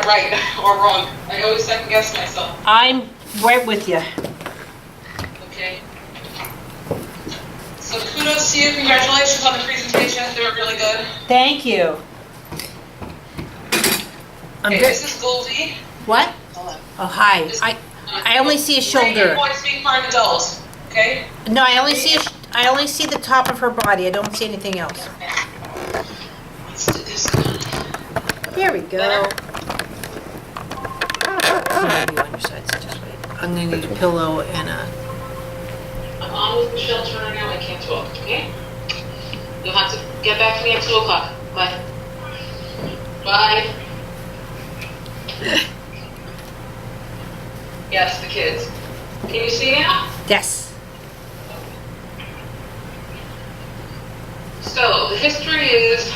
right or wrong. I always second guess myself. I'm right with you. Okay. So kudos to you. Congratulations on the presentation. They were really good. Thank you. Okay, this is Goldie. What? Oh, hi. I only see a shoulder. Boys speak for an adult. Okay. No, I only see the top of her body. I don't see anything else. Let's do this one. There we go. I'm gonna be on your side, so just wait. I'm gonna need a pillow and a... I'm on with Michelle Turner now. I can't talk, okay? You'll have to get back to me at 2 o'clock. Bye. Bye. Yes, the kids. Can you see now? Yes. So, the history is,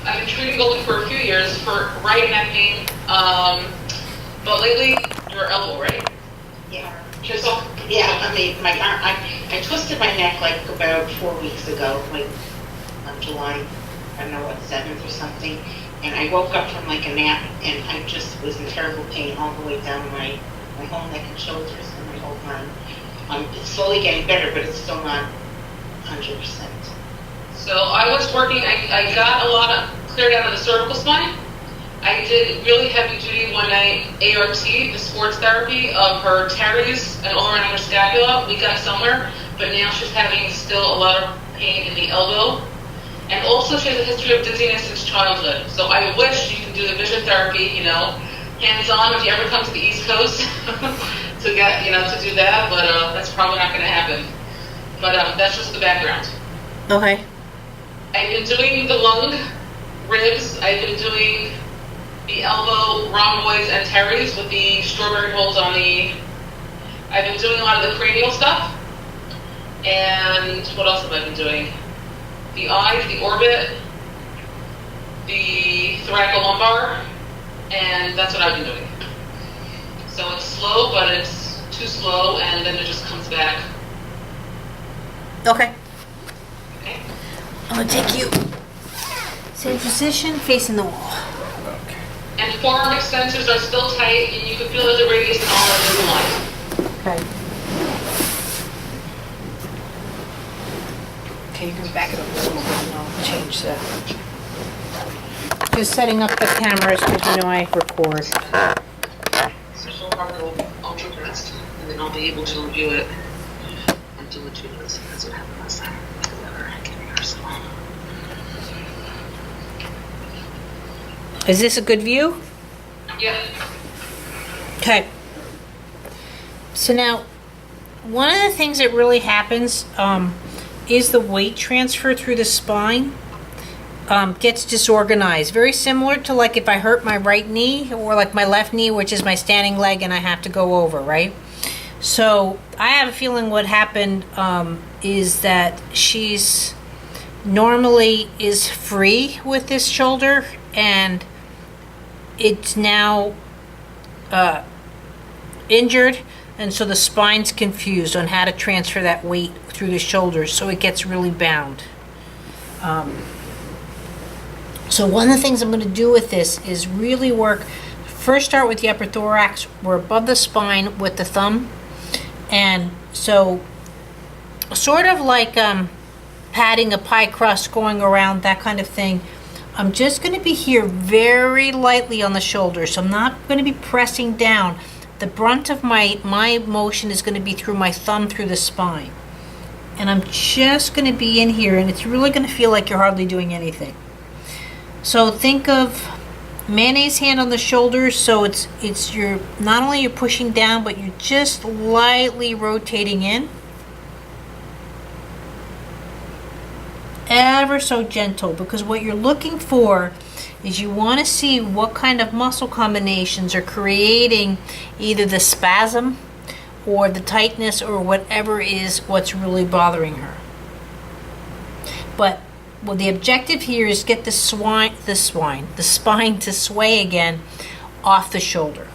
I've been treating Goldie for a few years for right neck pain. But lately, your elbow, right? Yeah. Chisel? Yeah, I mean, my arm, I twisted my neck like about 4 weeks ago, like on July, I don't know what, 7th or something. And I woke up from like a nap and I just was in terrible pain all the way down my whole neck and shoulders and my whole arm. It's slowly getting better, but it's still not 100%. So I was working, I got a lot of cleared out of the cervical spine. I did really heavy duty one night ART, the sports therapy of her teres and all around her scapula. We got somewhere, but now she's having still a lot of pain in the elbow. And also she has a history of dizziness since childhood. So I wish you can do the vision therapy, you know, hands-on if you ever come to the East Coast to get, you know, to do that, but that's probably not going to happen. But that's just the background. Okay. I've been doing the lung, ribs, I've been doing the elbow, rhomboids, and teres with the strawberry holes on the... I've been doing a lot of the cranial stuff. And what else have I been doing? The eyes, the orbit, the thoracolumbar, and that's what I've been doing. So it's slow, but it's too slow, and then it just comes back. Okay. Okay. I'm gonna take you. Same position, facing the wall. And forearm extensors are still tight, and you can feel the radius and all of the line. Okay. Okay, you can back it up a little bit and I'll change that. Just setting up the cameras because you know I record. So I'll ultra fast, and then I'll be able to review it and do it 2 minutes. That's what happened last time. Is this a good view? Yeah. Okay. So now, one of the things that really happens is the weight transfer through the spine gets disorganized. Very similar to like if I hurt my right knee or like my left knee, which is my standing leg, and I have to go over, right? So I have a feeling what happened is that she's normally is free with this shoulder, and it's now injured, and so the spine's confused on how to transfer that weight through the shoulders, so it gets really bound. So one of the things I'm going to do with this is really work, first start with the upper thorax. We're above the spine with the thumb, and so sort of like patting a pie crust, going around, that kind of thing. I'm just going to be here very lightly on the shoulder, so I'm not going to be pressing down. The brunt of my motion is going to be through my thumb through the spine. And I'm just going to be in here, and it's really going to feel like you're hardly doing anything. So think of mayonnaise hand on the shoulder, so it's you're not only you're pushing down, but you're just lightly rotating in. Ever so gentle, because what you're looking for is you want to see what kind of muscle combinations are creating either the spasm or the tightness or whatever is what's really bothering her. But well, the objective here is get the spine to sway again off the shoulder.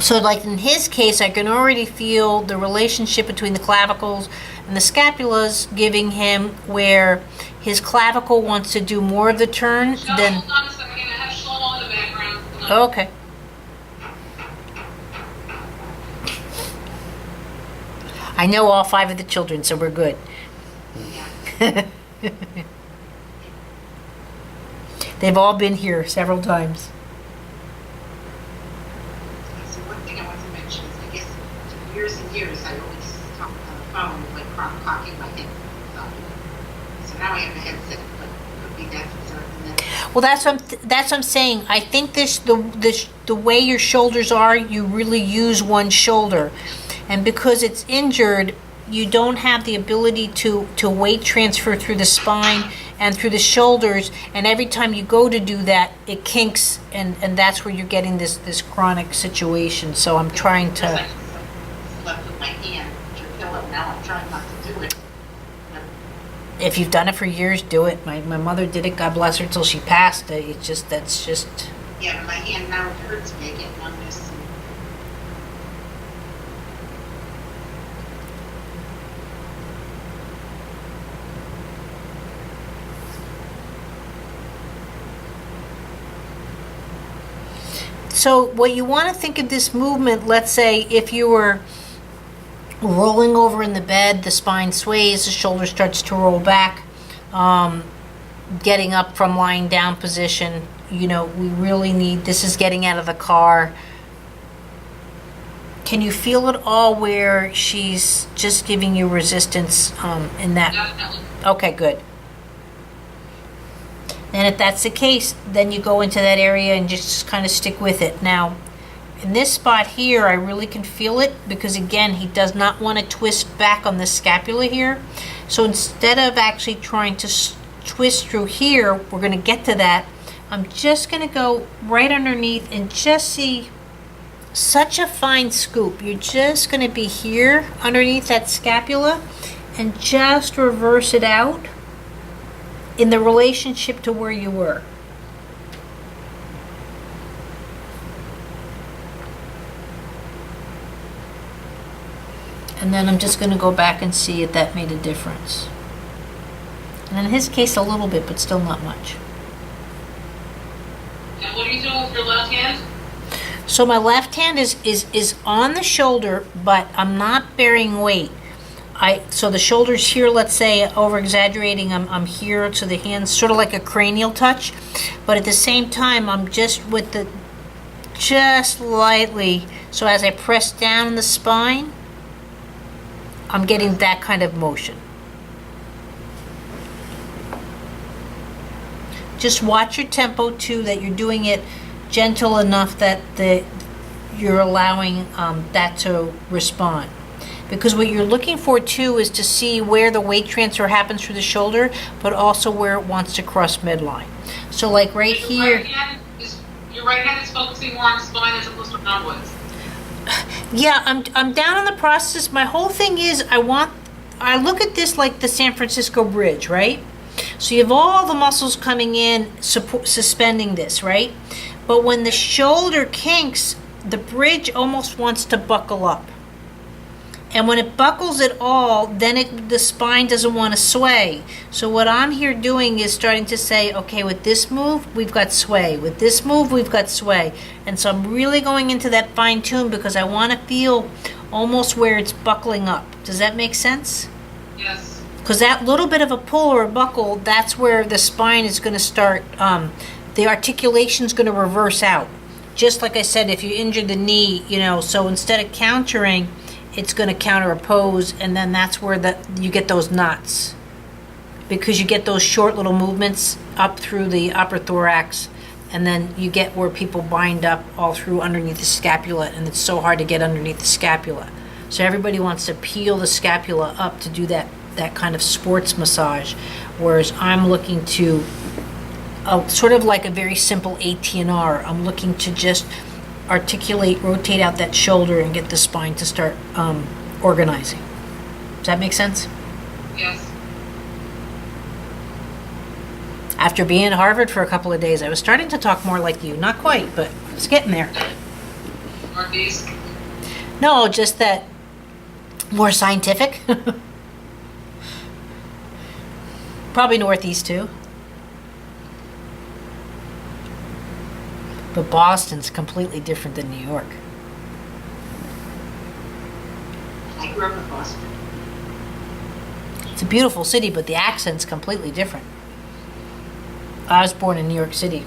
So like in his case, I can already feel the relationship between the clavicles and the scapula's giving him where his clavicle wants to do more of the turn Shall, than. hold on a second, I have Shlomo in the background. Hold on. Okay. I know all 5 of the children, so we're good. Yeah. They've all been here several times. So one thing I want to mention is, I guess, for years and years, I always talk on the phone, like clocking my head. So now I have a headset, but it could be that for certain. Well, that's what I'm saying. I think the way your shoulders are, you really use one shoulder, and because it's injured, you don't have the ability to weight transfer through the spine and through the shoulders, and every time you go to do that, it kinks, and that's where you're getting this chronic situation. So I'm trying Because I to. just slept with my hand to pillow. Now I'm trying not to do it. But If you've done it for years, do it. My mother did it. God bless her till she passed. That's just. yeah, but my hand now hurts me. I get numbness. And So what you want to think of this movement, let's say if you were rolling over in the bed, the spine sways, the shoulder starts to roll back, getting up from lying down position, we really need, this is getting out of the car. Can you feel it all where she's just giving you resistance in that? Definitely. Okay, good. And if that's the case, then you go into that area and just kind of stick with it. Now, in this spot here, I really can feel it because, again, he does not want to twist back on the scapula here. So instead of actually trying to twist through here, we're going to get to that. I'm just going to go right underneath and just see such a fine scoop. You're just going to be here underneath that scapula and just reverse it out in the relationship to where you were. And then I'm just going to go back and see if that made a difference. And in his case, a little bit, but still not much. And what are you doing with your left hand? So my left hand is on the shoulder, but I'm not bearing weight. So the shoulders here, let's say, over exaggerating, I'm here, so the hand's sort of like a cranial touch, but at the same time, I'm just lightly, so as I press down on the spine, I'm getting that kind of motion. Just watch your tempo too, that you're doing it gentle enough that you're allowing that to respond. Because what you're looking for too is to see where the weight transfer happens through the shoulder, but also where it wants to cross midline. So like right here. Your right hand is focusing more on the spine as opposed to downwards. Yeah, I'm down in the process. My whole thing is I look at this like the San Francisco Bridge, right? So you have all the muscles coming in, suspending this, right? But when the shoulder kinks, the bridge almost wants to buckle up. And when it buckles at all, then the spine doesn't want to sway. So what I'm here doing is starting to say, okay, with this move, we've got sway. With this move, we've got sway. And so I'm really going into that fine tune because I want to feel almost where it's buckling up. Does that make sense? Yes. Because that little bit of a pull or a buckle, that's where the spine is going to start, the articulation's going to reverse out. Just like I said, if you injure the knee, so instead of countering, it's going to counter oppose, and then that's where you get those knots. Because you get those short little movements up through the upper thorax, and then you get where people bind up all through underneath the scapula, and it's so hard to get underneath the scapula. So everybody wants to peel the scapula up to do that kind of sports massage, whereas I'm looking to, sort of like a very simple ATNR, I'm looking to just articulate, rotate out that shoulder and get the spine to start organizing. Does that make sense? Yes. After being at Harvard for a couple of days, I was starting to talk more like you. Not quite, but it's getting there. Northeast. No, just that more scientific. Probably northeast too. But Boston's completely different than New York. I grew up in Boston. It's a beautiful city, but the accent's completely different. I was born in New York City.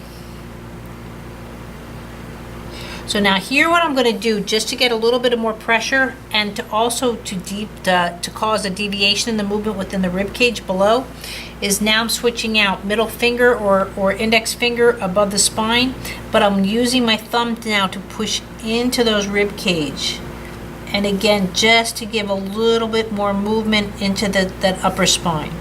So now here what I'm going to do, just to get a little bit of more pressure and to also to cause a deviation in the movement within the rib cage below, is now I'm switching out middle finger or index finger above the spine, but I'm using my thumb now to push into those rib cage. And again, just to give a little bit more movement into that upper spine.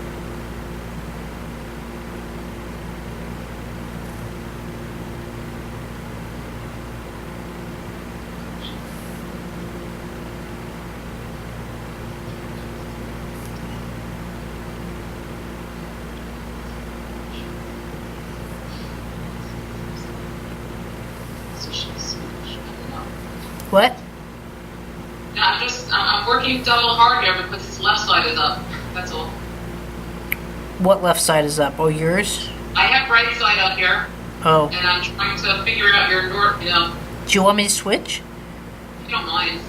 What? I'm working double hard here because his left side is up. That's all. What left side is up? Oh, yours? I have right side up here, Oh. and I'm trying to figure out your door, Do you want me to switch? if you don't mind.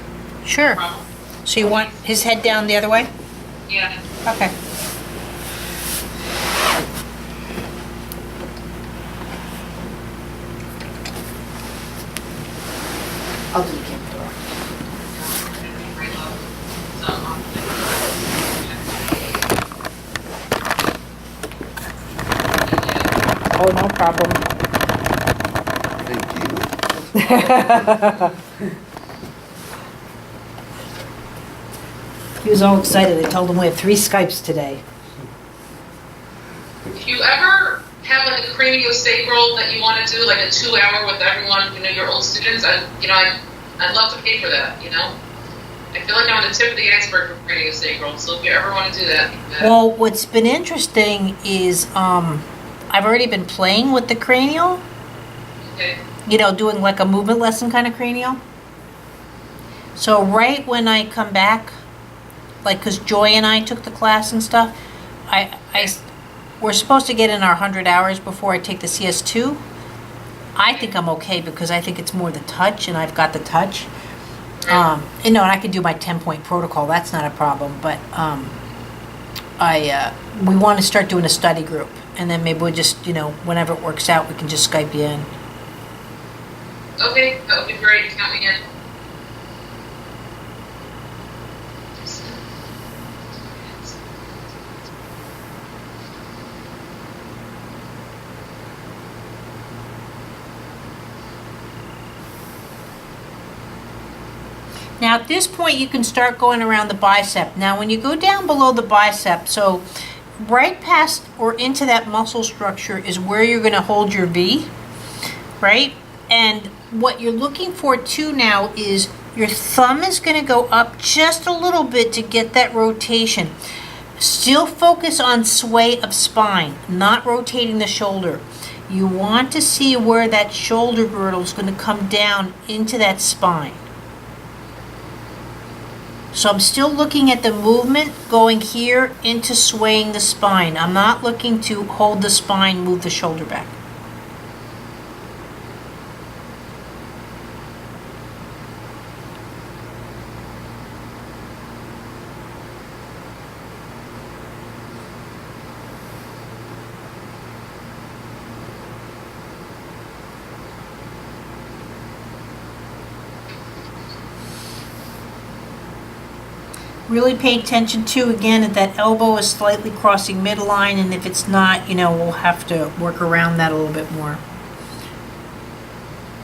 Sure. Problem. So you want his head down the other way? Yeah. Okay. I'll do the camera door. Right low. So, Oh, no problem. Thank you. He was all excited. I told him we have 3 Skypes today. if you ever have like a craniosacral that you want to do, like a 2-hour with everyone, your old students, I'd love to pay for that, I feel like I'm on the tip of the iceberg for craniosacral, so if you ever want to do that. Well, what's been interesting is I've already been playing with the cranial, Okay. doing like a movement lesson kind of cranial. So right when I come back, like, because Joy and I took the class and stuff, we're supposed to get in our 100 hours before I take the CS2. I think I'm okay because I think it's more the touch, and I've got the touch. And I can do my 10-point protocol. That's not a problem. But we want to start doing a study group, and then maybe we'll just, whenever it works out, we can just Skype you in. Okay, that would be great. Count me in. Now at this point you can start going around the bicep. Now when you go down below the bicep, so right past or into that muscle structure is where you're going to hold your V, right? And what you're looking for too now is your thumb is going to go up just a little bit to get that rotation. Still focus on sway of spine, not rotating the shoulder. You want to see where that shoulder girdle is going to come down into that spine. So I'm still looking at the movement going here into swaying the spine. I'm not looking to hold the spine, move the shoulder back. Really pay attention to, again, if that elbow is slightly crossing midline, and if it's not, we'll have to work around that a little bit more.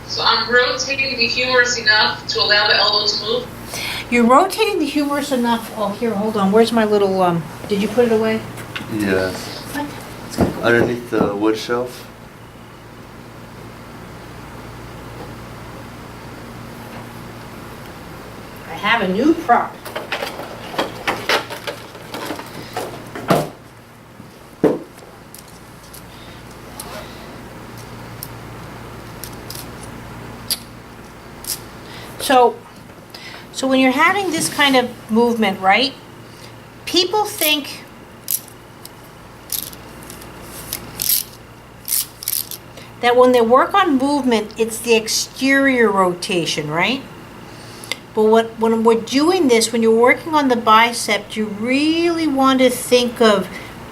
So I'm rotating the humerus enough to allow the elbow to move. You're rotating the humerus enough. Oh, here, hold on. Where's my little, did you put it away? Yeah. What? Underneath the wood shelf. I have a new prop. So when you're having this kind of movement, right? People think that when they work on movement, it's the exterior rotation, right? But when we're doing this, when you're working on the bicep, you really want to think of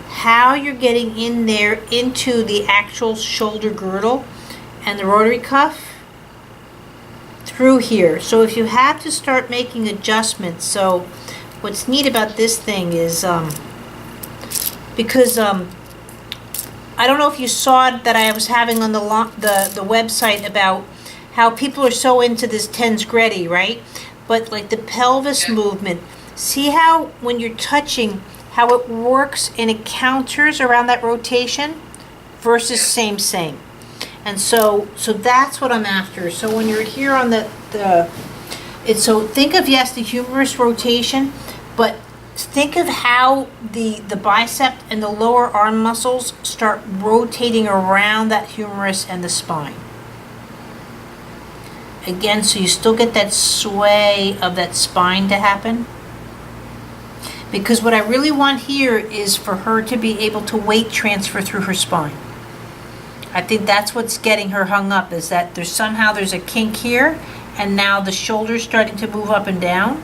how you're getting in there into the actual shoulder girdle and the rotary cuff through here. So if you have to start making adjustments, so what's neat about this thing is because I don't know if you saw that I was having on the website about how people are so into this TENS GREDI, right? But like the pelvis movement, see how when you're touching, how it works and it counters around that rotation versus same. And so that's what I'm after. So when you're here on so think of, yes, the humerus rotation, but think of how the bicep and the lower arm muscles start rotating around that humerus and the spine. Again, so you still get that sway of that spine to happen. Because what I really want here is for her to be able to weight transfer through her spine. I think that's what's getting her hung up, is that there's a kink here, and now the shoulder's starting to move up and down,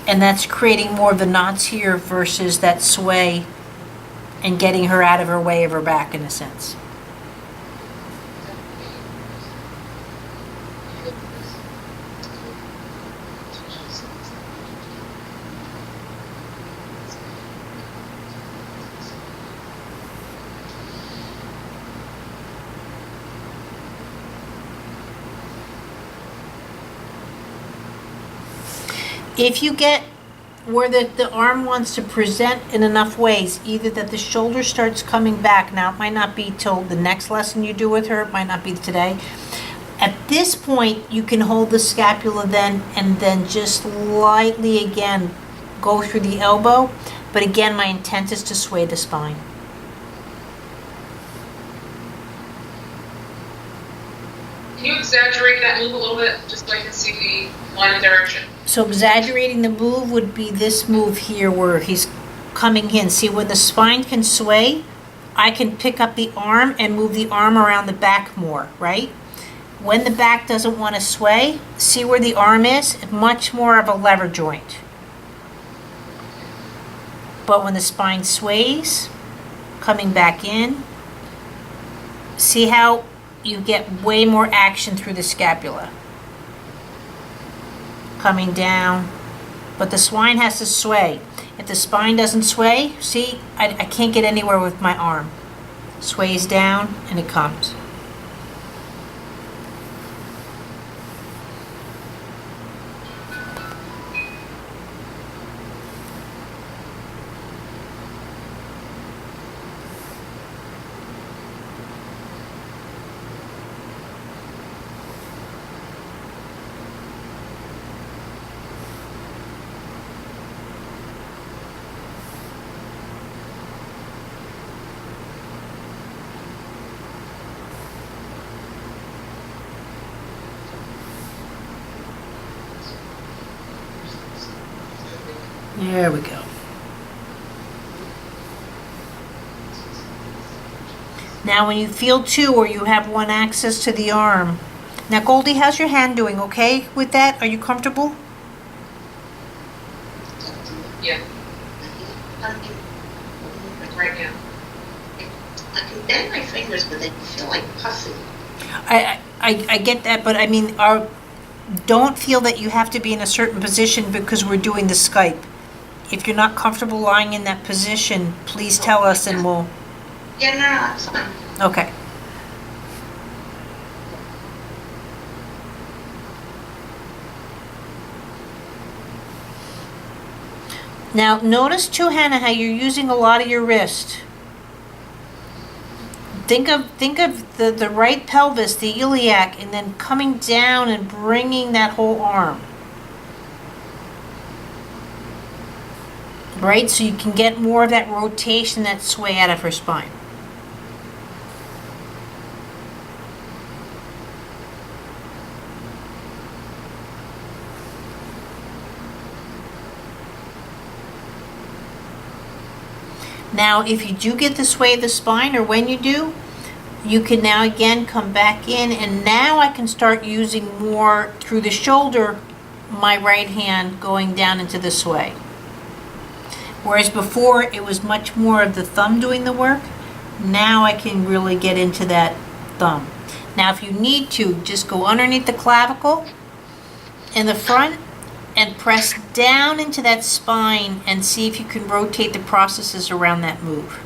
and that's creating more of the knots here versus that sway and getting her out of her way of her back in a sense. If you get where the arm wants to present in enough ways, either that the shoulder starts coming back, now it might not be till the next lesson you do with her, it might not be today. At this point, you can hold the scapula then, and then just lightly again go through the elbow. But again, my intent is to sway the spine. Can you exaggerate that move a little bit, just so I can see the line of direction? So exaggerating the move would be this move here where he's coming in. See, when the spine can sway, I can pick up the arm and move the arm around the back more, right? When the back doesn't want to sway, see where the arm is? Much more of a lever joint. But when the spine sways, coming back in, see how you get way more action through the scapula. Coming down, but the spine has to sway. If the spine doesn't sway, see, I can't get anywhere with my arm. Sways down and it comes. There we go. Now when you feel two or you have one access to the arm. Now Goldie, how's your hand doing? Okay with that? Are you comfortable? Yeah, like right now. I can bend my fingers, but they feel like pussy. I get that, but I mean, don't feel that you have to be in a certain position because we're doing the Skype. If you're not comfortable lying in that position, please tell us and we'll... Yeah, no, that's fine. Okay. Now, notice too, Hannah, how you're using a lot of your wrist. Think of the right pelvis, the iliac, and then coming down and bringing that whole arm. Right? So you can get more of that rotation, that sway out of her spine. Now, if you do get the sway of the spine, or when you do, you can now again come back in, and now I can start using more through the shoulder, my right hand going down into the sway. Whereas before it was much more of the thumb doing the work, now I can really get into that thumb. Now if you need to, just go underneath the clavicle in the front and press down into that spine and see if you can rotate the processes around that move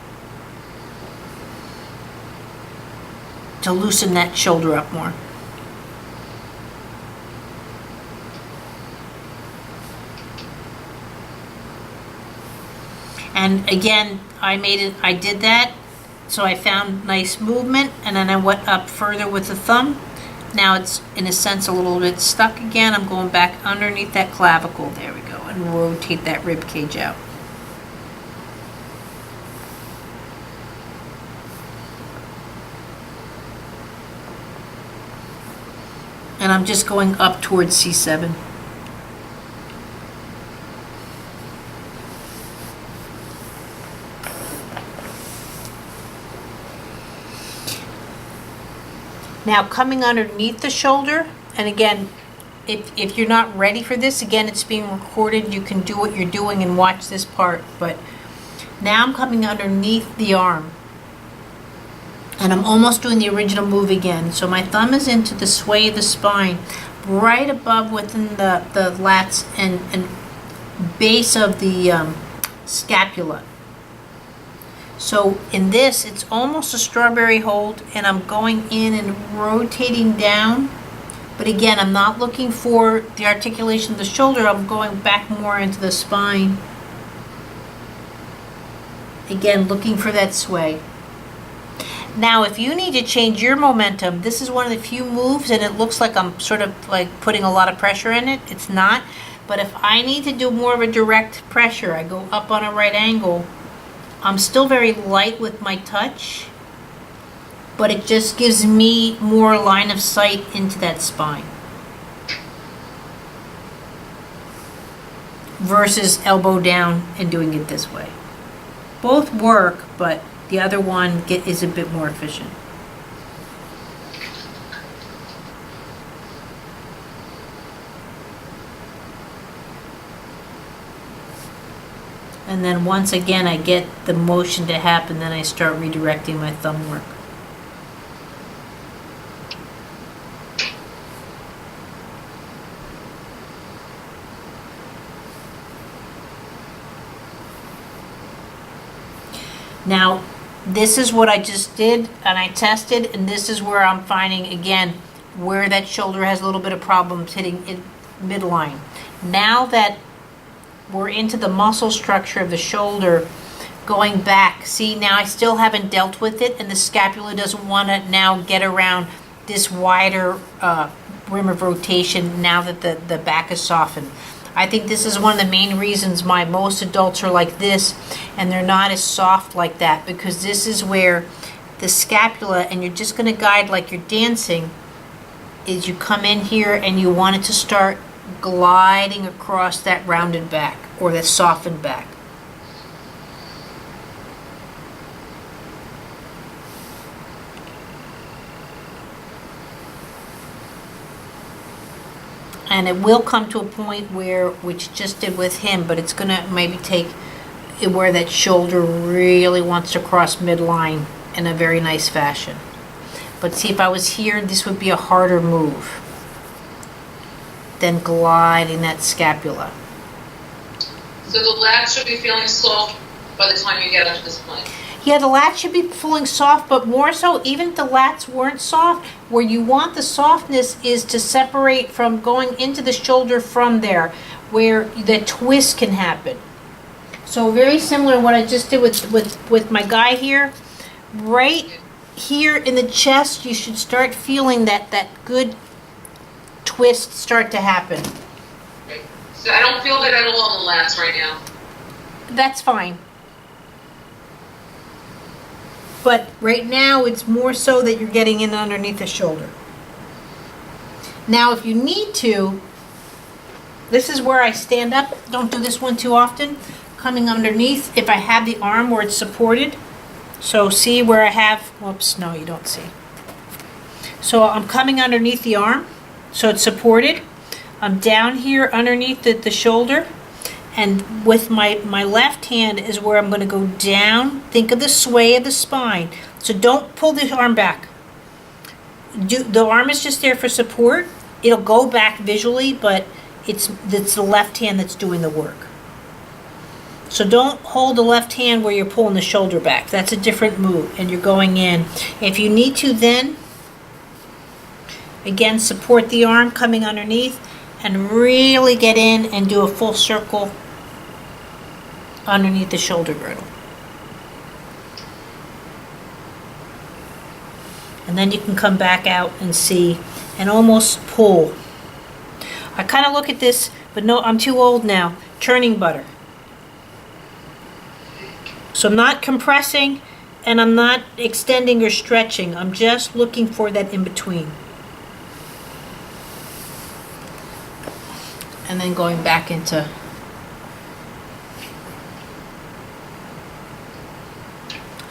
to loosen that shoulder up more. And again, I did that, so I found nice movement, and then I went up further with the thumb. Now it's, in a sense, a little bit stuck again. I'm going back underneath that clavicle, there we go, and rotate that rib cage out. And I'm just going up towards C7. Now coming underneath the shoulder, and again, if you're not ready for this, again, it's being recorded. You can do what you're doing and watch this part. But now I'm coming underneath the arm. And I'm almost doing the original move again. So my thumb is into the sway of the spine, right above within the lats and base of the scapula. So in this, it's almost a strawberry hold, and I'm going in and rotating down. But again, I'm not looking for the articulation of the shoulder. I'm going back more into the spine. Again, looking for that sway. Now, if you need to change your momentum, this is one of the few moves, and it looks like I'm sort of like putting a lot of pressure in it. It's not. But if I need to do more of a direct pressure, I go up on a right angle. I'm still very light with my touch, but it just gives me more line of sight into that spine. Versus elbow down and doing it this way. Both work, but the other one is a bit more efficient. And then once again I get the motion to happen, then I start redirecting my thumb work. Now, this is what I just did, and I tested, and this is where I'm finding, again, where that shoulder has a little bit of problems hitting it midline. Now that we're into the muscle structure of the shoulder, going back, see, now I still haven't dealt with it, and the scapula doesn't want to now get around this wider rim of rotation now that the back is softened. I think this is one of the main reasons why most adults are like this and they're not as soft like that, because this is where the scapula, and you're just going to guide like you're dancing, is you come in here and you want it to start gliding across that rounded back or that softened back. And it will come to a point where, which just did with him, but it's gonna maybe take it where that shoulder really wants to cross midline in a very nice fashion. But see, if I was here, this would be a harder move than gliding that scapula. So the lats should be feeling soft by the time you get up to this point. Yeah, the lats should be feeling soft, but more so, even if the lats weren't soft, where you want the softness is to separate from going into the shoulder from there, where the twist can happen. So very similar to what I just did with my guy here. Right here in the chest, you should start feeling that good twist start to happen. Right. So I don't feel that at all in the lats right now. That's fine. But right now, it's more so that you're getting in underneath the shoulder. Now, if you need to, this is where I stand up. Don't do this one too often. Coming underneath, if I have the arm where it's supported, So see where I have, whoops, no, you don't see. So I'm coming underneath the arm, so it's supported. I'm down here underneath the shoulder, and with my left hand is where I'm going to go down. Think of the sway of the spine. So don't pull the arm back. The arm is just there for support. It'll go back visually, but it's the left hand that's doing the work. So don't hold the left hand where you're pulling the shoulder back. That's a different move, and you're going in. If you need to, then again, support the arm coming underneath and really get in and do a full circle underneath the shoulder girdle. And then you can come back out and see and almost pull. I kind of look at this, but no, I'm too old now. Churning butter. So I'm not compressing and I'm not extending or stretching. I'm just looking for that in between. And then going back into.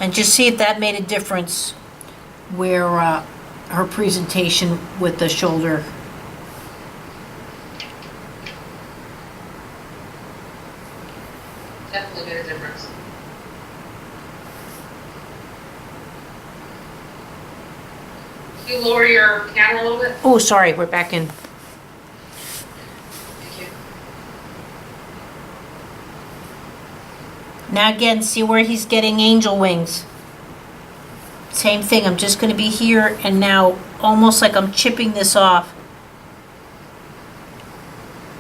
And just see if that made a difference where her presentation with the shoulder. Definitely made a difference. Can you lower your camera a little bit? Oh, sorry, we're back in. Thank you. Now again, see where he's getting angel wings. Same thing, I'm just going to be here and now almost like I'm chipping this off.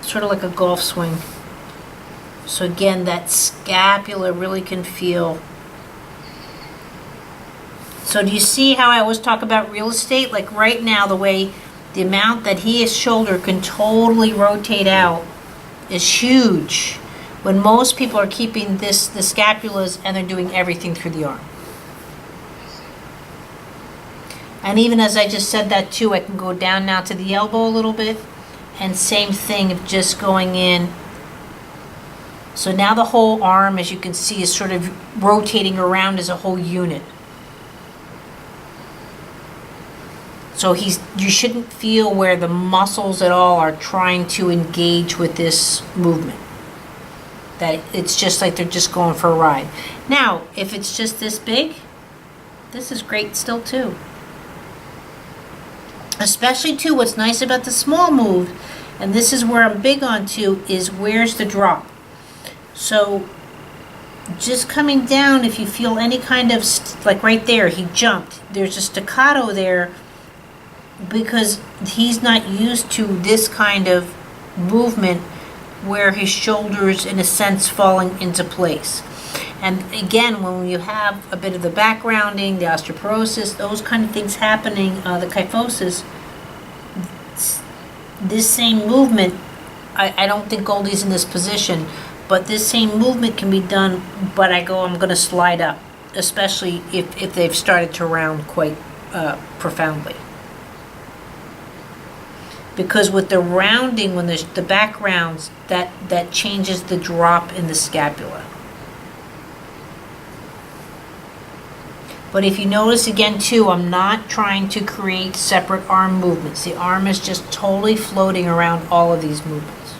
Sort of like a golf swing. So again, that scapula really can feel. So do you see how I always talk about real estate? Like right now, the amount that his shoulder can totally rotate out is huge. When most people are keeping the scapulas and they're doing everything through the arm. And even as I just said that too, I can go down now to the elbow a little bit. And same thing of just going in. So now the whole arm, as you can see, is sort of rotating around as a whole unit. So you shouldn't feel where the muscles at all are trying to engage with this movement. That it's just like they're just going for a ride. Now, if it's just this big, this is great still too. Especially too, what's nice about the small move, and this is where I'm big on too, is where's the drop. So just coming down, if you feel any kind of, like right there, he jumped. There's a staccato there because he's not used to this kind of movement where his shoulders, in a sense, falling into place. And again, when you have a bit of the backgrounding, the osteoporosis, those kind of things happening, the kyphosis, this same movement, I don't think Goldie's in this position, but this same movement can be done, but I'm going to slide up, especially if they've started to round quite profoundly. Because with the rounding, when the back rounds, that changes the drop in the scapula. But if you notice again too, I'm not trying to create separate arm movements. The arm is just totally floating around all of these movements.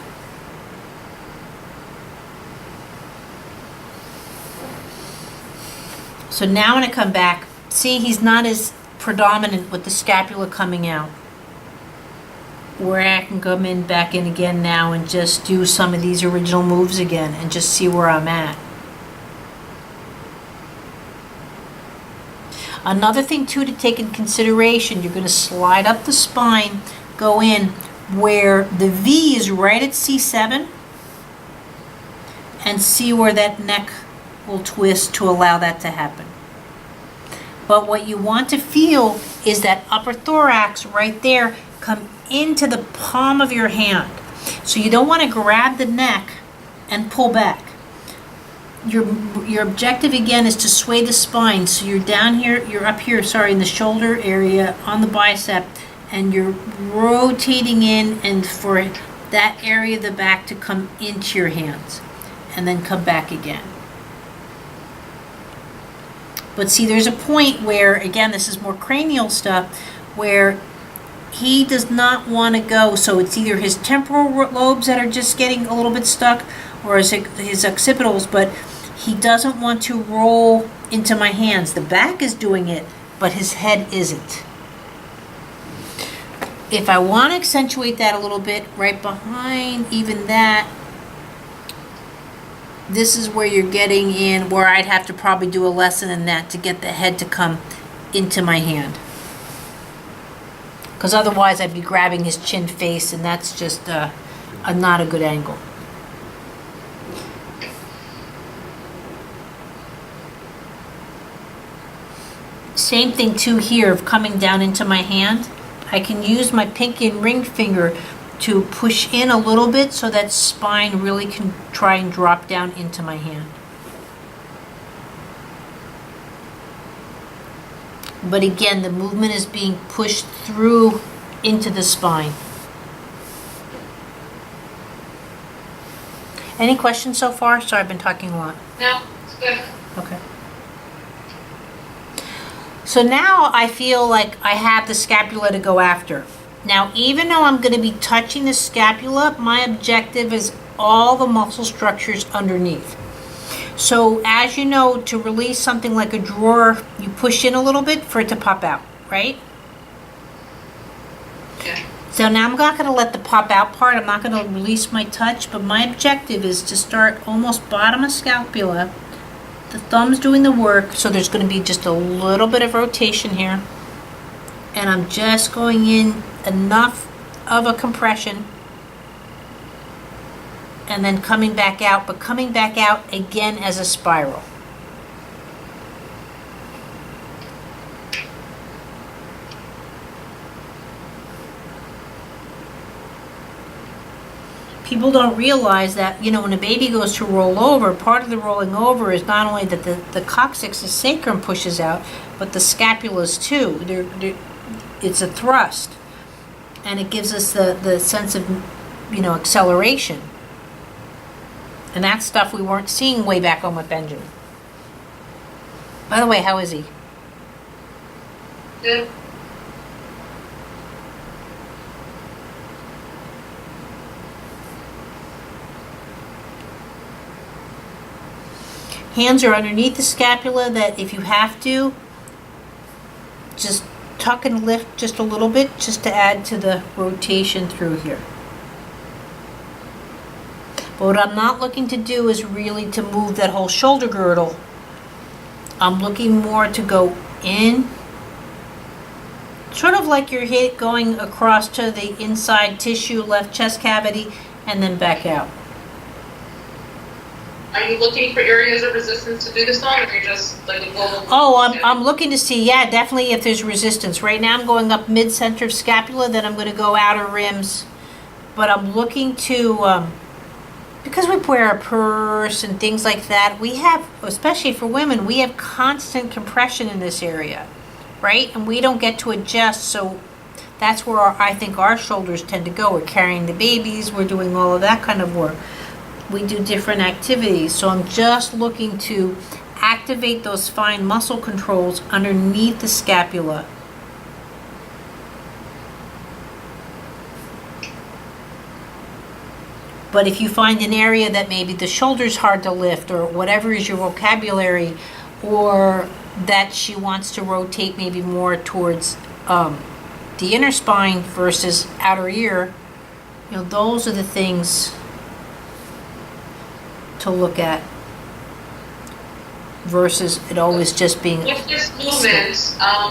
So now when I come back, see he's not as predominant with the scapula coming out. Where I can come in back in again now and just do some of these original moves again and just see where I'm at. Another thing too to take in consideration, you're going to slide up the spine, go in where the V is right at C7 and see where that neck will twist to allow that to happen. But what you want to feel is that upper thorax right there come into the palm of your hand. So you don't want to grab the neck and pull back. Your objective again is to sway the spine. So you're down here, you're up here, sorry, in the shoulder area on the bicep, and you're rotating in and for that area of the back to come into your hands and then come back again. But see, there's a point where, again, this is more cranial stuff, where he does not want to go. So it's either his temporal lobes that are just getting a little bit stuck, or his occipitals, but he doesn't want to roll into my hands. The back is doing it, but his head isn't. If I want to accentuate that a little bit, right behind even that, this is where you're getting in, where I'd have to probably do a lesson in that to get the head to come into my hand. Because otherwise I'd be grabbing his chin face, and that's just not a good angle. Same thing too here, of coming down into my hand. I can use my pinky and ring finger to push in a little bit so that spine really can try and drop down into my hand. But again, the movement is being pushed through into the spine. Any questions so far? Sorry, I've been talking a lot. No, it's good. Okay. So now I feel like I have the scapula to go after. Now, even though I'm going to be touching the scapula, my objective is all the muscle structures underneath. So as you know, to release something like a drawer, you push in a little bit for it to pop out, right? Yeah. So now I'm not going to let the pop out part, I'm not going to release my touch, but my objective is to start almost bottom of scapula. The thumb's doing the work, so there's going to be just a little bit of rotation here. And I'm just going in enough of a compression and then coming back out, but coming back out again as a spiral. People don't realize that, when a baby goes to roll over, part of the rolling over is not only that the coccyx, the sacrum pushes out, but the scapulas too. It's a thrust. And it gives us the sense of, acceleration. And that's stuff we weren't seeing way back home with Benjamin. By the way, how is he? Good. Hands are underneath the scapula, that if you have to, just tuck and lift just a little bit, just to add to the rotation through here. But what I'm not looking to do is really to move that whole shoulder girdle. I'm looking more to go in, sort of like you're going across to the inside tissue, left chest cavity, and then back out. Are you looking for areas of resistance to do this on, or are you just like a global? Oh, I'm looking to see, yeah, definitely if there's resistance. Right now I'm going up mid-center of scapula, then I'm going to go outer rims. But I'm looking to, because we wear a purse and things like that, we have, especially for women, we have constant compression in this area, right? And we don't get to adjust, so that's where I think our shoulders tend to go. We're carrying the babies, we're doing all of that kind of work. We do different activities, so I'm just looking to activate those fine muscle controls underneath the scapula. But if you find an area that maybe the shoulder's hard to lift, or whatever is your vocabulary, or that she wants to rotate maybe more towards the inner spine versus outer ear, those are the things to look at, versus it always just being. With this movement,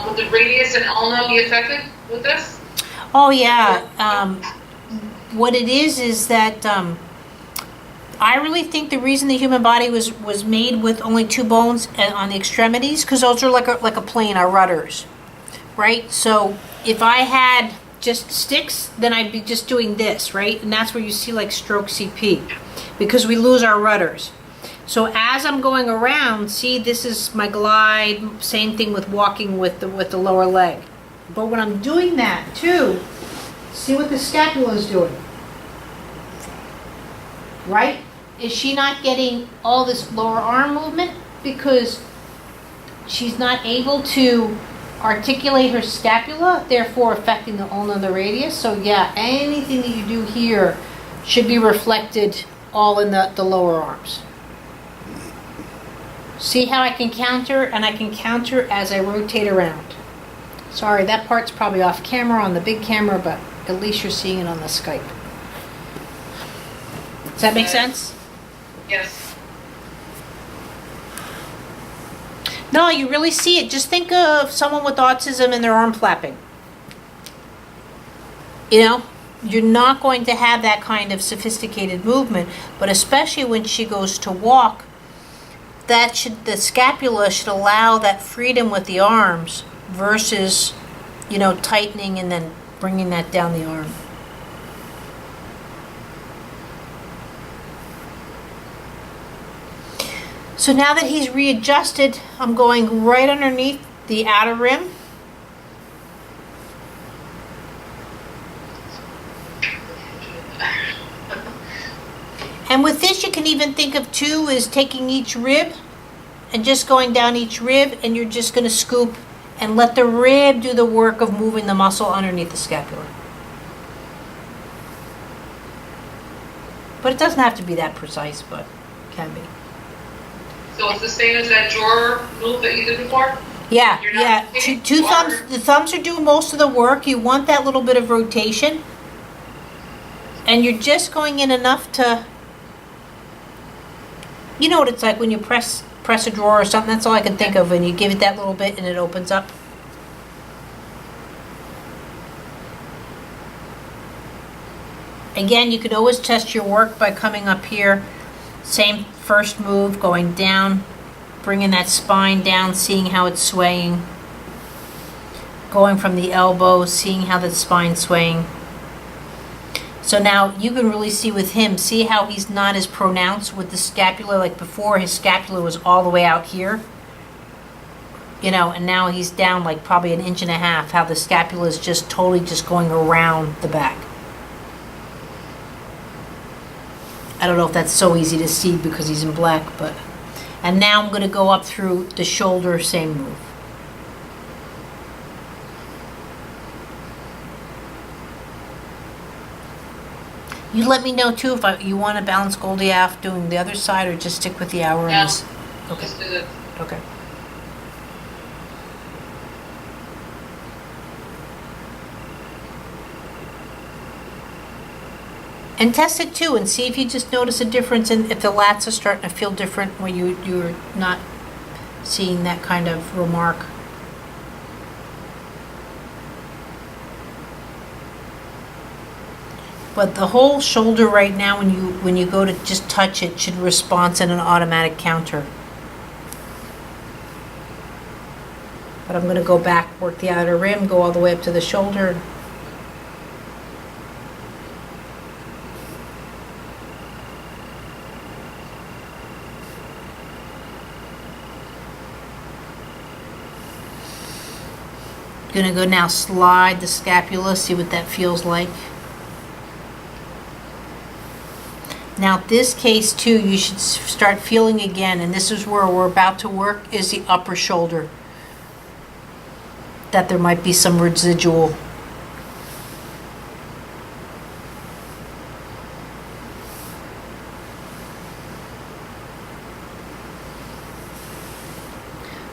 would the radius and ulna be affected with this? Oh yeah. What it is that I really think the reason the human body was made with only two bones on the extremities, because those are like a plane, our rudders, right? So if I had just sticks, then I'd be just doing this, right? And that's where you see like stroke CP, because we lose our rudders. So as I'm going around, see, this is my glide, same thing with walking with the lower leg. But when I'm doing that too, see what the scapula is doing, right? Is she not getting all this lower arm movement? Because she's not able to articulate her scapula, therefore affecting the ulna of the radius. So yeah, anything that you do here should be reflected all in the lower arms. See how I can counter, and I can counter as I rotate around. Sorry, that part's probably off camera on the big camera, but at least you're seeing it on the Skype. Does that make sense? Yes. No, you really see it. Just think of someone with autism and their arm flapping. You know, you're not going to have that kind of sophisticated movement, but especially when she goes to walk, the scapula should allow that freedom with the arms versus, you know, tightening and then bringing that down the arm. So now that he's readjusted, I'm going right underneath the outer rim. And with this, you can even think of too is taking each rib and just going down each rib, and you're just going to scoop and let the rib do the work of moving the muscle underneath the scapula. But it doesn't have to be that precise, but it can be. So it's the same as that drawer move that you did before? Yeah, You're not yeah. hitting Two thumbs. hard. The thumbs are doing most of the work. You want that little bit of rotation, and you're just going in enough to. You know what it's like when you press a drawer or something. That's all I can think of. When you give it that little bit and it opens up. Again, you can always test your work by coming up here. Same first move, going down, bringing that spine down, seeing how it's swaying. Going from the elbow, seeing how the spine's swaying. So now you can really see with him, see how he's not as pronounced with the scapula like before. His scapula was all the way out here. You know, and now he's down like probably 1.5 inches, how the scapula is just totally just going around the back. I don't know if that's so easy to see because he's in black, but... And now I'm going to go up through the shoulder, same move. You let me know too if you want to balance Goldie off doing the other side or just stick with the hour. Yeah. Okay. Just do the Okay. And test it too and see if you just notice a difference and if the lats are starting to feel different when you're not seeing that kind of remark. But the whole shoulder right now, when you go to just touch it, should respond in an automatic counter. But I'm going to go back, work the outer rim, go all the way up to the shoulder. Going to go now slide the scapula, see what that feels like. Now, this case too, you should start feeling again, and this is where we're about to work, is the upper shoulder. That there might be some residual.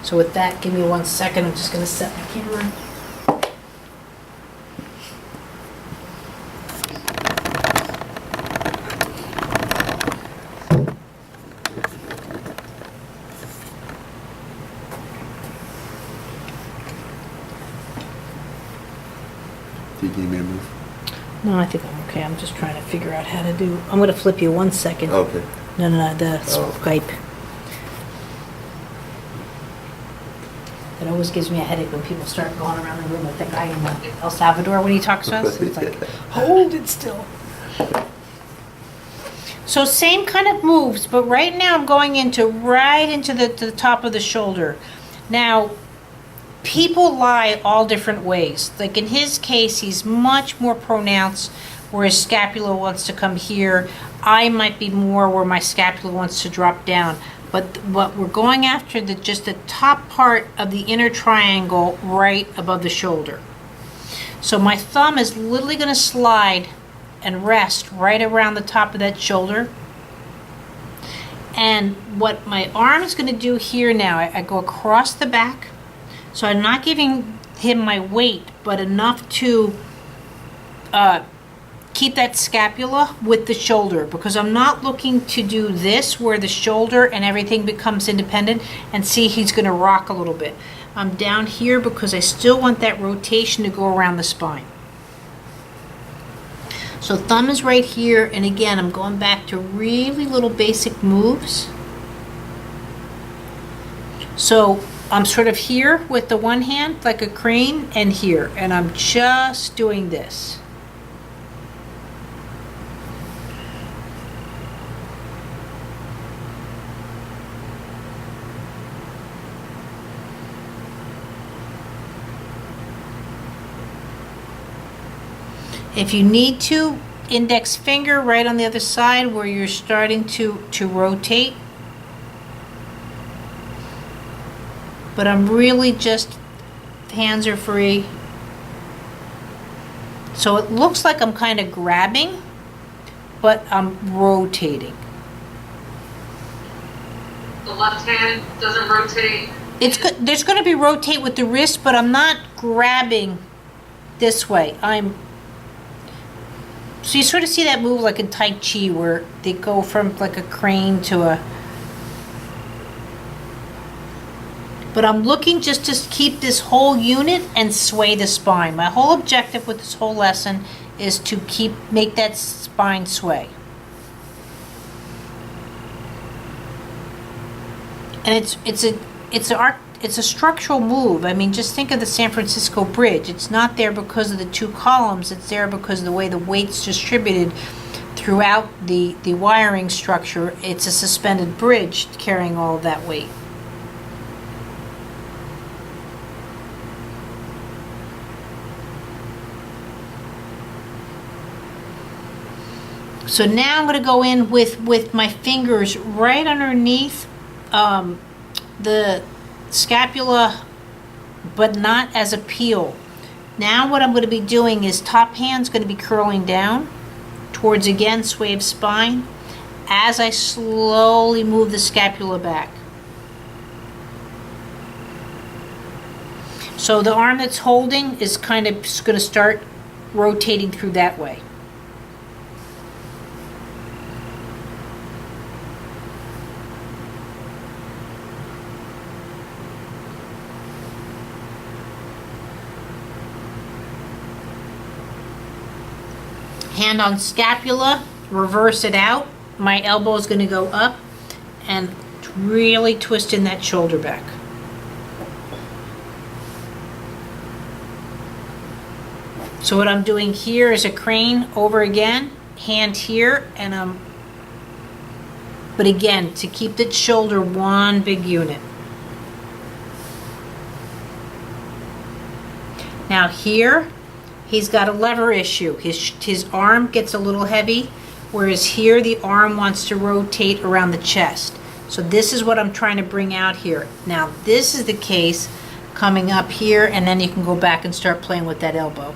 So with that, give me 1 second, I'm just going to set my camera. Do you need me to move? No, I think I'm okay. I'm just trying to figure out how to do. I'm going to flip you 1 second. Okay. No, the Oh. Skype. It always gives me a headache when people start going around the room with the guy in El Salvador when he talks to us. It's like, hold it still. So same kind of moves, but right now I'm going right into the top of the shoulder. Now, people lie all different ways. Like in his case, he's much more pronounced where his scapula wants to come here. I might be more where my scapula wants to drop down. But what we're going after, just the top part of the inner triangle right above the shoulder. So my thumb is literally going to slide and rest right around the top of that shoulder. And what my arm is going to do here now, I go across the back. So I'm not giving him my weight, but enough to keep that scapula with the shoulder, because I'm not looking to do this where the shoulder and everything becomes independent, and see he's going to rock a little bit. I'm down here because I still want that rotation to go around the spine. So thumb is right here, and again, I'm going back to really little basic moves. So I'm sort of here with the one hand, like a crane, and here, and I'm just doing this. If you need to, index finger right on the other side where you're starting to rotate. But I'm really just, hands are free. So it looks like I'm kind of grabbing, but I'm rotating. The left hand doesn't rotate. It's good. There's going to be rotate with the wrist, but I'm not grabbing this way. So you sort of see that move like in Tai Chi where they go from like a crane to a... But I'm looking just to keep this whole unit and sway the spine. My whole objective with this whole lesson is to make that spine sway. And it's a structural move. I mean, just think of the San Francisco Bridge. It's not there because of the two columns. It's there because of the way the weight's distributed throughout the wiring structure. It's a suspended bridge carrying all of that weight. So now I'm going to go in with my fingers right underneath the scapula, but not as a peel. Now what I'm going to be doing is top hand's going to be curling down towards, again, sway of spine as I slowly move the scapula back. So the arm that's holding is kind of going to start rotating through that way. Hand on scapula, reverse it out. My elbow is going to go up and really twist in that shoulder back. So what I'm doing here is a crane over again, hand here, and but again, to keep the shoulder one big unit. Now here, he's got a lever issue. His arm gets a little heavy, whereas here the arm wants to rotate around the chest. So this is what I'm trying to bring out here. Now this is the case coming up here, and then you can go back and start playing with that elbow.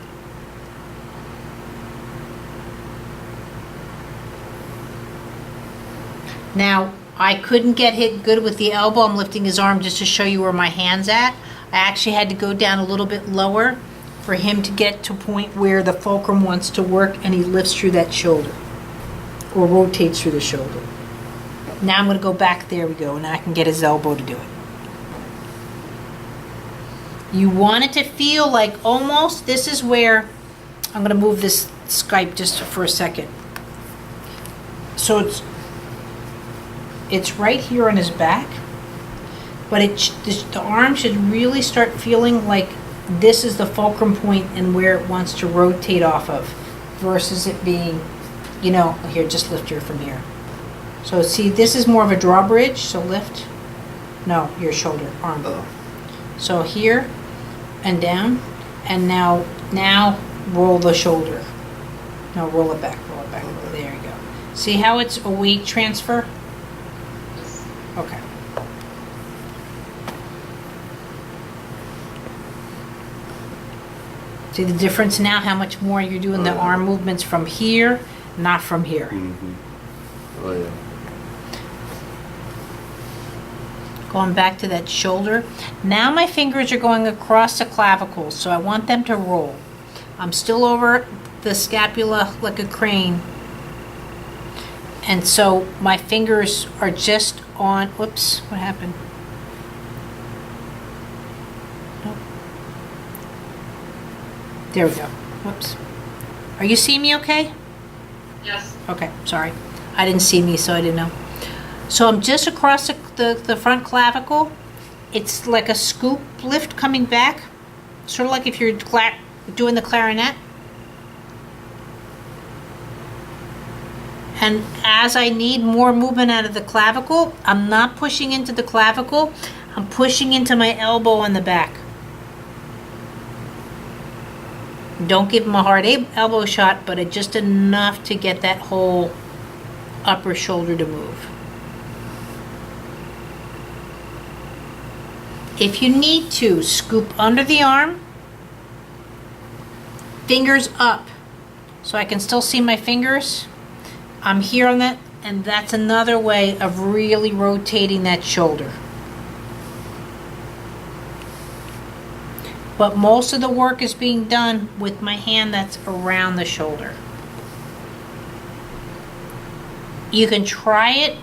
Now I couldn't get hit good with the elbow. I'm lifting his arm just to show you where my hand's at. I actually had to go down a little bit lower for him to get to a point where the fulcrum wants to work and he lifts through that shoulder or rotates through the shoulder. Now I'm going to go back. There we go. And I can get his elbow to do it. You want it to feel like almost, this is where, I'm going to move this Skype just for a second. So it's right here on his back, but the arm should really start feeling like this is the fulcrum point and where it wants to rotate off of, versus it being, here, just lift here from here. So see, this is more of a drawbridge, so lift. No, your shoulder, arm. So here and down, and now roll the shoulder. No, roll it back. There you go. See how it's a weight transfer? Okay. See the difference now, how much more you're doing the arm movements from here, not from here. Oh, yeah. Going back to that shoulder. Now my fingers are going across the clavicles, so I want them to roll. I'm still over the scapula like a crane. And so my fingers are just on, whoops, what happened? Nope. There we go. Whoops. Are you seeing me okay? Yes. Okay, sorry. I didn't see me, so I didn't know. So I'm just across the front clavicle. It's like a scoop lift coming back. Sort of like if you're doing the clarinet. And as I need more movement out of the clavicle, I'm not pushing into the clavicle. I'm pushing into my elbow on the back. Don't give him a hard elbow shot, but just enough to get that whole upper shoulder to move. If you need to, scoop under the arm, fingers up, so I can still see my fingers. I'm here on that, and that's another way of really rotating that shoulder. But most of the work is being done with my hand that's around the shoulder. You can try it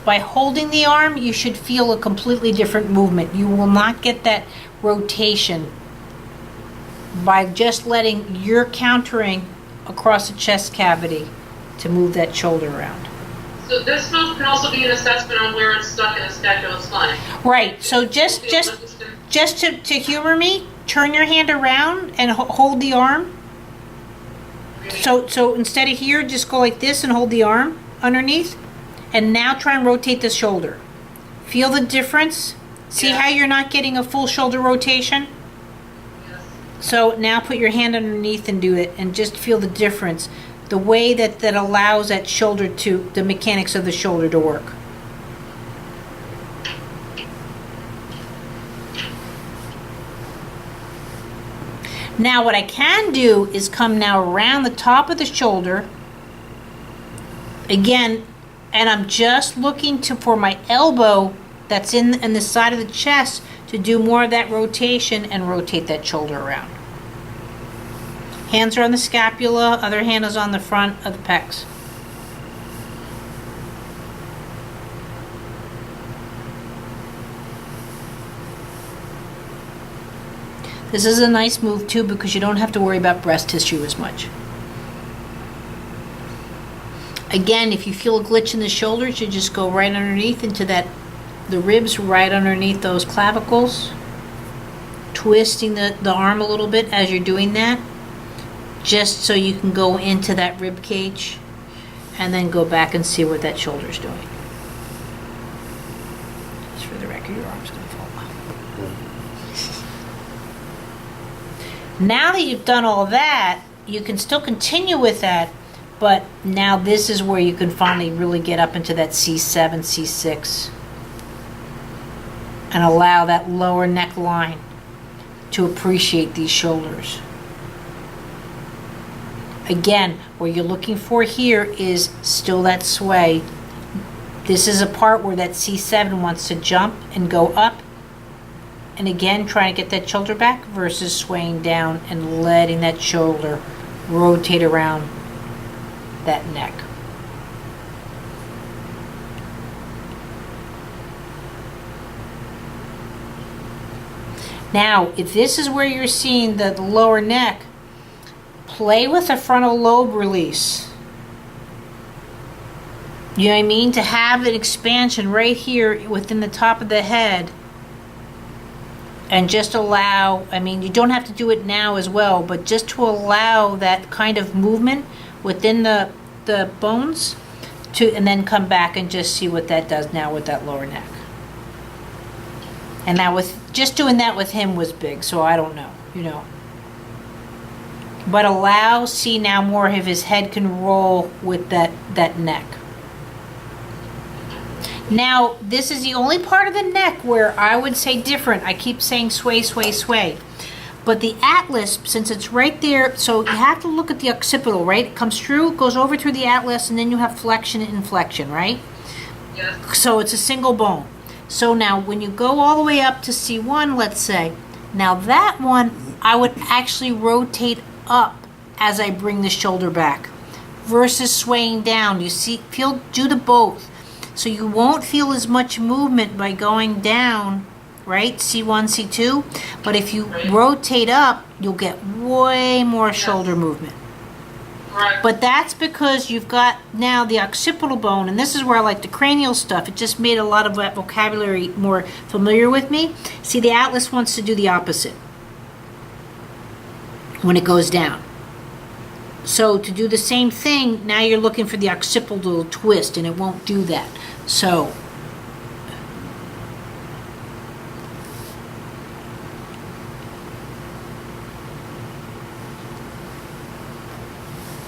by holding the arm. You should feel a completely different movement. You will not get that rotation by just letting your countering across the chest cavity to move that shoulder around. So this move can also be an assessment on where it's stuck in the scapular spine. Right. So just to humor me, turn your hand around and hold the arm. So instead of here, just go like this and hold the arm underneath. And now try and rotate the shoulder. Feel the difference? See how you're not getting a full shoulder rotation? Yes. So now put your hand underneath and do it, and just feel the difference. The way that allows that shoulder to, the mechanics of the shoulder to work. Now what I can do is come now around the top of the shoulder. Again, and I'm just looking for my elbow that's in the side of the chest to do more of that rotation and rotate that shoulder around. Hands are on the scapula, other hand is on the front of the pecs. This is a nice move too because you don't have to worry about breast tissue as much. Again, if you feel a glitch in the shoulders, you just go right underneath into the ribs right underneath those clavicles. Twisting the arm a little bit as you're doing that, just so you can go into that rib cage and then go back and see what that shoulder's doing. Just for the record, your arm's gonna fall out. Now that you've done all that, you can still continue with that, but now this is where you can finally really get up into that C7, C6 and allow that lower neckline to appreciate these shoulders. Again, what you're looking for here is still that sway. This is a part where that C7 wants to jump and go up. And again, trying to get that shoulder back versus swaying down and letting that shoulder rotate around that neck. Now, if this is where you're seeing the lower neck, play with the frontal lobe release. You know what I mean? To have an expansion right here within the top of the head. And just allow, I mean, you don't have to do it now as well, but just to allow that kind of movement within the bones and then come back and just see what that does now with that lower neck. And now with just doing that with him was big, so I don't know, you know. But see now more of his head can roll with that neck. Now, this is the only part of the neck where I would say different. I keep saying sway, sway, sway. But the atlas, since it's right there, so you have to look at the occipital, right? It comes through, goes over through the atlas, and then you have flexion and inflection, right? Yes. So it's a single bone. So now when you go all the way up to C1, let's say, now that one, I would actually rotate up as I bring the shoulder back versus swaying down. You see, do the both. So you won't feel as much movement by going down, right? C1, C2. But if you Right. rotate up, you'll get way more shoulder movement. Correct. But that's because you've got now the occipital bone, and this is where I like the cranial stuff. It just made a lot of that vocabulary more familiar with me. See, the atlas wants to do the opposite when it goes down. So to do the same thing, now you're looking for the occipital twist, and it won't do that. So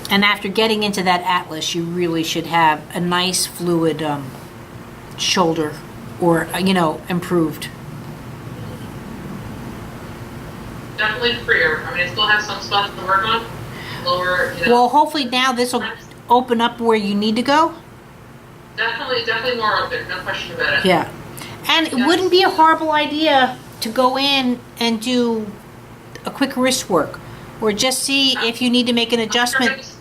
and after getting into that atlas, you really should have a nice fluid shoulder, or improved. Definitely freer. I mean, it still has some spots to work on. Lower, Well, hopefully now this will open up where you need to go. Definitely more open, no question about it. Yeah. And it wouldn't be a horrible idea to go in and do a quick wrist work, or just see if you need to make an adjustment.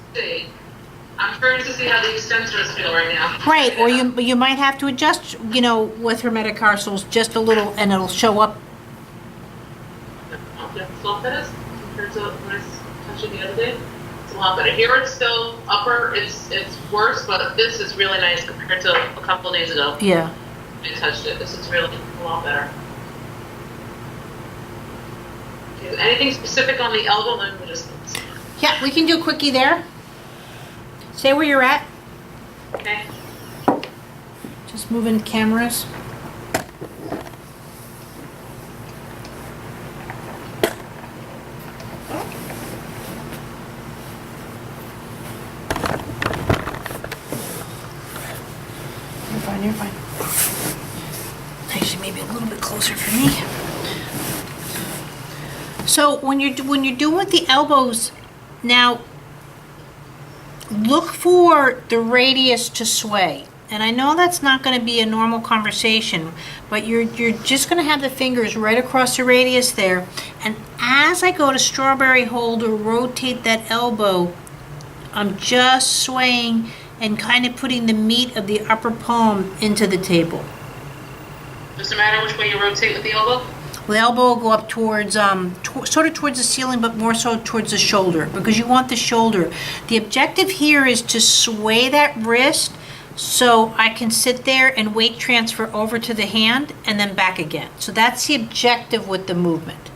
I'm curious to see how the extensors feel right now. Right, or you might have to adjust, with her metatarsals just a little, and it'll show up. Okay, it's a lot better compared to when I was touching the other day. It's a lot better. Here it's still upper, it's worse, but this is really nice compared to a couple of days ago. Yeah. I touched it. This is really a lot better. Okay, anything specific on the elbow? Then we'll just. Yeah, we can do a quickie there. Stay where you're at. Okay. Just moving cameras. You're fine. Actually, maybe a little bit closer for me. So when you're doing with the elbows, now look for the radius to sway. And I know that's not going to be a normal conversation, but you're just going to have the fingers right across the radius there. And as I go to strawberry hold or rotate that elbow, I'm just swaying and kind of putting the meat of the upper palm into the table. Does it matter which way you rotate with the elbow? The elbow will go up towards, sort of towards the ceiling, but more so towards the shoulder, because you want the shoulder. The objective here is to sway that wrist so I can sit there and weight transfer over to the hand and then back again. So that's the objective with the movement.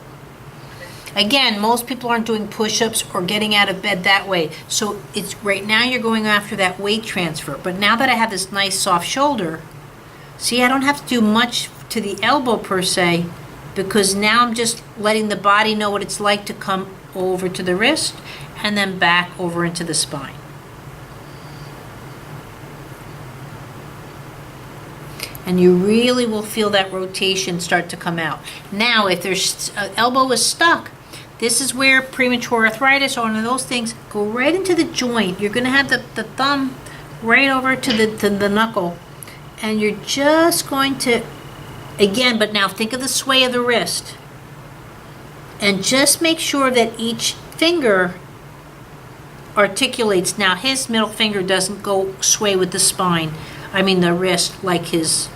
Again, most people aren't doing push-ups or getting out of bed that way. So it's right now you're going after that weight transfer. But now that I have this nice soft shoulder, see, I don't have to do much to the elbow per se, because now I'm just letting the body know what it's like to come over to the wrist and then back over into the spine. And you really will feel that rotation start to come out. Now, if there's elbow is stuck, this is where premature arthritis or one of those things go right into the joint. You're going to have the thumb right over to the knuckle, and you're just going to, again, but now think of the sway of the wrist, and just make sure that each finger articulates. Now, his middle finger doesn't go sway with the spine, the wrist, like his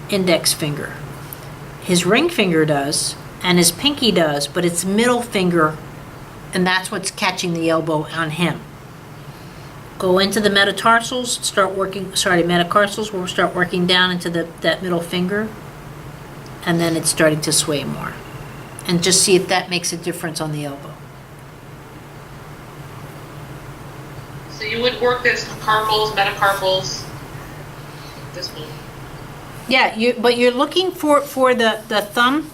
index finger. His ring finger does, and his pinky does, but it's middle finger, and that's what's catching the elbow on him. Go into the metatarsals, metatarsals, we'll start working down into that middle finger, and then it's starting to sway more. And just see if that makes a difference on the elbow. So you would work this carpals, metacarpals, this one. Yeah, but you're looking for the thumb,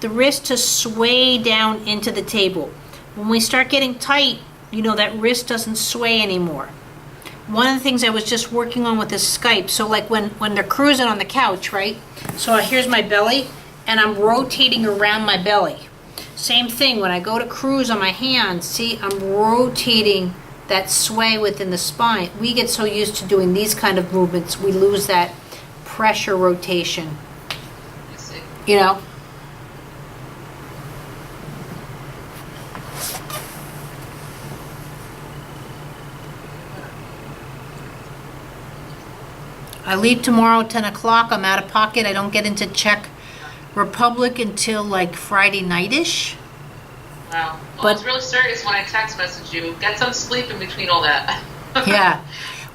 the wrist to sway down into the table. When we start getting tight, that wrist doesn't sway anymore. one of the things I was just working on with this Skype, so like when they're cruising on the couch, right? So here's my belly, and I'm rotating around my belly. Same thing, when I go to cruise on my hands, see, I'm rotating that sway within the spine. We get so used to doing these kind of movements, we lose that pressure rotation, I see. you know? I leave tomorrow at 10 o'clock. I'm out of pocket. I don't get into Czech Republic until like Friday night-ish. Wow. Well, But- I was really serious when I text messaged you. Get some sleep in between all that. Yeah.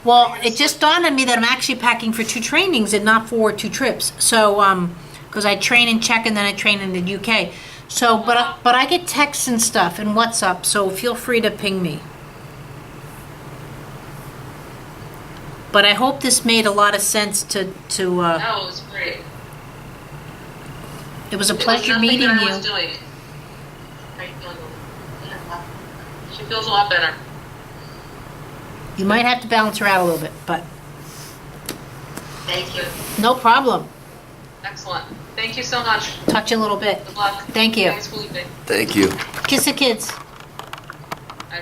Well, it just dawned on me that I'm actually packing for 2 trainings and not for 2 trips. So, because I train in Czech and then I train in the UK. So, but I get texts and stuff and WhatsApp, so feel free to ping me. But I hope this made a lot of sense to No, it was great. it was a It was pleasure nothing meeting that I you. was doing. How you feeling? She feels a lot better. You might have to balance her out a little bit, but Thank you. no problem. Excellent. Thank you so much. Talk to you in a little bit. Good luck. Thank you. Thanks, Felipe. Thank you. Kiss the kids.